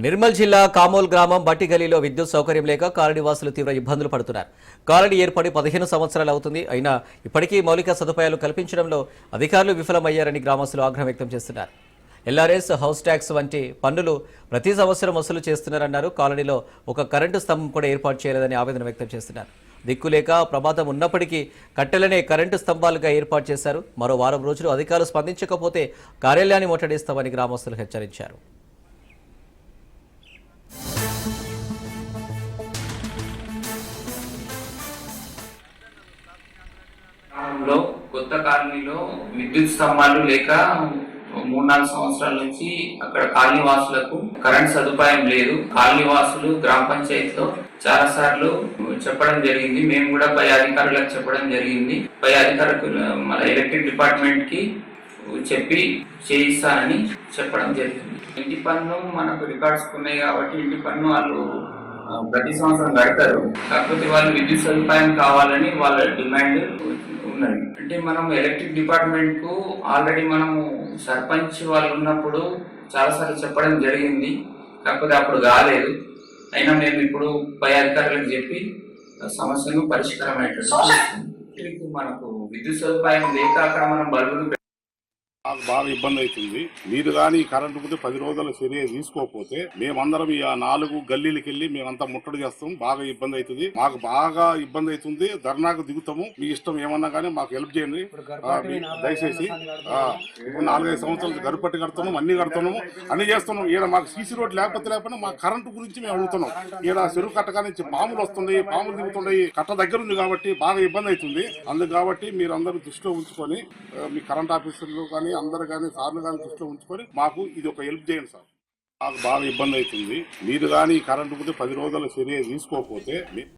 నిర్మల్ జిల్లా కామోల్ గ్రామం బట్టి గలీలో విద్యుత్ సౌకర్యం లేక కాలనీ వాసులు తీవ్ర ఇబ్బందులు పడుతున్నారు. కాలనీ ఏర్పడి 15 సంవత్సరాలు అవుతుంది. అయినా ఇప్పటికీ మౌలిక సదుపాయాలు కల్పించడంలో అధికారులు విఫలమయ్యారని గ్రామస్తులు ఆగ్రహం వ్యక్తం చేస్తున్నారు. ఎల్ఆర్ఎస్, హౌస్ ట్యాక్స్ వంటి పన్నులు ప్రతి సంవత్సరం వసూలు చేస్తున్నారన్నారు. కాలనీలో ఒక కరెంటు స్తంభం కూడా ఏర్పాటు చేయలేదని ఆవేదన వ్యక్తం చేస్తున్నారు. దిక్కులేక ప్రమాదం ఉన్నప్పటికీ కట్టెలనే కరెంటు స్తంభాలుగా ఏర్పాటు చేశారు. మరో వారం రోజులు అధికారులు స్పందించకపోతే కార్యాలయాన్ని ముట్టడిస్తామని గ్రామస్తులు హెచ్చరించారు. గ్రామంలో కొత్త కాలనీలో విద్యుత్ స్తంభాలు లేక 3-4 సంవత్సరాల నుంచి అక్కడ కాలనీ వాసులకు కరెంట్ సదుపాయం లేదు. కాలనీ వాసులు గ్రామ పంచాయతీలో చాలా సార్లు చెప్పడం జరిగింది. మేము కూడా పై అధికారులకు చెప్పడం జరిగింది. పై అధికారులు మన ఎలక్ట్రిక్ డిపార్ట్మెంట్ కి చెప్పి చేయిస్తానని చెప్పడం జరిగింది. ఇంటి పన్ను మనకు రికార్డ్స్ ఉన్నాయి కాబట్టి ఇంటి పన్ను వాళ్ళు ప్రతి సంవత్సరం కడతారు. కాకపోతే వాళ్ళు విద్యుత్ సదుపాయం కావాలని వాళ్ళ డిమాండ్ ఉన్నది. అంటే మనం ఎలక్ట్రిక్ డిపార్ట్మెంట్ కు ఆల్రెడీ మనము సర్పంచ్ వాళ్ళు ఉన్నప్పుడు చాలాసార్లు చెప్పడం జరిగింది. కాకపోతే అప్పుడు కాలేదు. అయినా మేము ఇప్పుడు పై అధికారులకు చెప్పి సమస్యను పరిష్కారం అయ్యేటట్టు మనకు విద్యుత్ సదుపాయం లేక అక్కడ మనం బల్బులు మాకు బాగా ఇబ్బంది అవుతుంది. మీరు కానీ కరెంటు పోతే 10 రోజుల చర్య తీసుకోకపోతే మేమందరం ఈ 4 గల్లీలకి వెళ్ళి మేమంతా ముట్టడి చేస్తాం. బాగా ఇబ్బంది అవుతుంది. మాకు బాగా ఇబ్బంది అవుతుంది. ధర్నాకు దిగుతాము. మీ ఇష్టం ఏమన్నా కానీ మాకు హెల్ప్ చేయండి దయచేసి. ఇప్పుడు 4-5 సంవత్సరాలు గరుపట్టి కడుతున్నాం, అన్ని కడుతున్నాము, అన్ని చేస్తున్నాం. ఈడ మాకు సీసీ రోడ్ లేకపోతే మా కరెంటు గురించి మేము అడుగుతున్నాం. ఈడ చెరువు కట్టగా నుంచి పాములు వస్తున్నాయి, పాములు దిగుతున్నాయి. కట్ట దగ్గర ఉంది కాబట్టి బాగా ఇబ్బంది అవుతుంది. అందుకు కాబట్టి మీరు అందరూ దృష్టిలో ఉంచుకొని మీ కరెంట్ ఆఫీసర్లు కానీ అందరు కానీ సార్లు కానీ దృష్టిలో ఉంచుకొని మాకు ఇది ఒక హెల్ప్ చేయండి సార్. మాకు బాగా ఇబ్బంది అవుతుంది. మీరు కానీ కరెంటు పోతే 10 రోజుల చర్య తీసుకోకపోతే